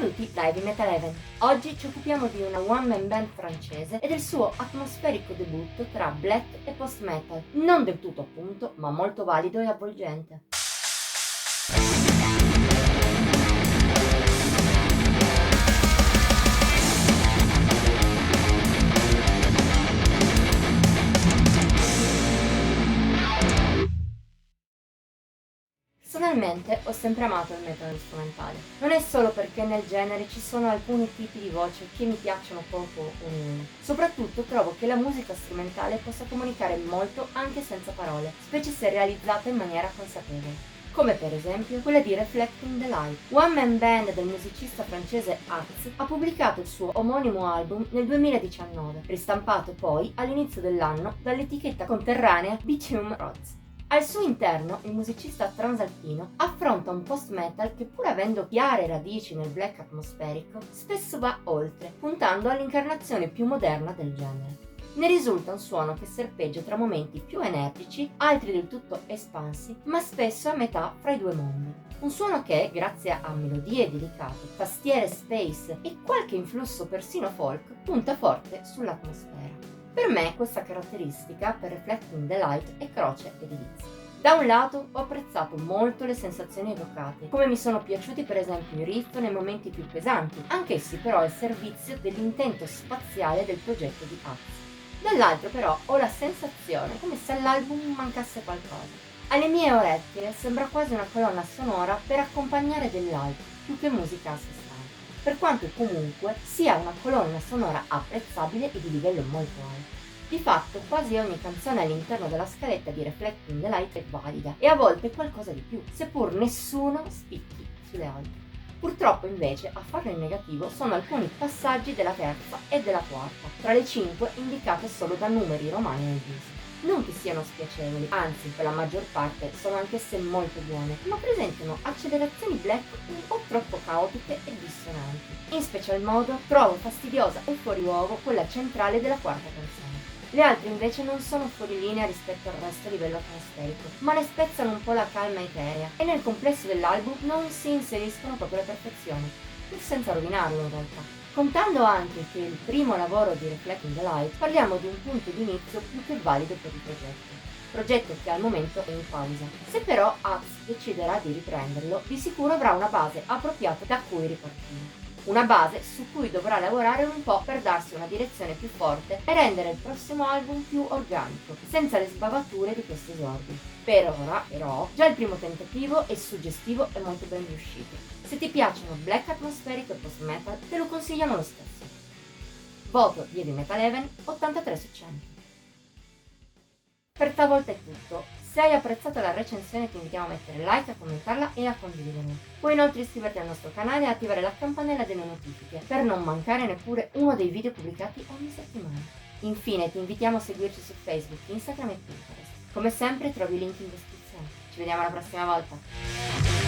Benvenuti da Heavy Metal Heaven. Oggi ci occupiamo di una one-man band francese e del suo atmosferico debutto tra black e post-metal. Non del tutto appunto, ma molto valido e avvolgente. Personalmente ho sempre amato il metal strumentale. Non è solo perché nel genere ci sono alcuni tipi di voce che mi piacciono poco o nulla. Soprattutto trovo che la musica strumentale possa comunicare molto anche senza parole, specie se realizzata in maniera consapevole. Come per esempio quella di Reflecting the Light. One Man Band del musicista francese Axe ha pubblicato il suo omonimo album nel 2019, ristampato poi all'inizio dell'anno dall'etichetta conterranea Bitume Rods. Al suo interno il musicista transalpino affronta un post-metal che, pur avendo chiare radici nel black atmosferico, spesso va oltre, puntando all'incarnazione più moderna del genere. Ne risulta un suono che serpeggia tra momenti più energici, altri del tutto espansi, ma spesso a metà fra i due mondi. Un suono che, grazie a melodie delicate, tastiere space e qualche influsso persino folk, punta forte sull'atmosfera. Per me questa caratteristica, per Reflecting the Light, è croce e delizia. Da un lato ho apprezzato molto le sensazioni evocate, come mi sono piaciuti per esempio i riff nei momenti più pesanti, anch'essi però al servizio dell'intento spaziale del progetto di Axe. Dall'altro però ho la sensazione come se all'album mancasse qualcosa. Alle mie orecchie sembra quasi una colonna sonora per accompagnare dell'altro, più che musica a sé stante, per quanto comunque sia una colonna sonora apprezzabile e di livello molto alto. Di fatto quasi ogni canzone all'interno della scaletta di Reflecting the Light è valida e a volte qualcosa di più, seppur nessuno spicchi sulle altre. Purtroppo invece a farlo in negativo sono alcuni passaggi della terza e della quarta, tra le 5 indicate solo da numeri romani nel disco. Non che siano spiacevoli, anzi per la maggior parte sono anch'esse molto buone, ma presentano accelerazioni black un po' troppo caotiche e dissonanti. In special modo trovo fastidiosa e fuori luogo quella centrale della quarta canzone. Le altre invece non sono fuori linea rispetto al resto a livello atmosferico, ma ne spezzano un po' la calma eterea e nel complesso dell'album non si inseriscono proprio alla perfezione, pur senza rovinarlo in realtà. Contando anche che è il primo lavoro di Reflecting the Light, parliamo di un punto di inizio più che valido per il progetto che al momento è in pausa. Se però Axe deciderà di riprenderlo, di sicuro avrà una base appropriata da cui ripartire. Una base su cui dovrà lavorare un po' per darsi una direzione più forte e rendere il prossimo album più organico, senza le sbavature di questi esordi. Per ora, però, già il primo tentativo è suggestivo e molto ben riuscito. Se ti piacciono black atmosferico e post-metal, te lo consigliamo lo stesso. Voto di Heavy Metal Heaven 83 su 100. Per stavolta è tutto. Se hai apprezzato la recensione ti invitiamo a mettere like, a commentarla e a condividerla. Puoi inoltre iscriverti al nostro canale e attivare la campanella delle notifiche per non mancare neppure uno dei video pubblicati ogni settimana. Infine ti invitiamo a seguirci su Facebook, Instagram e Pinterest. Come sempre trovi i link in descrizione. Ci vediamo la prossima volta!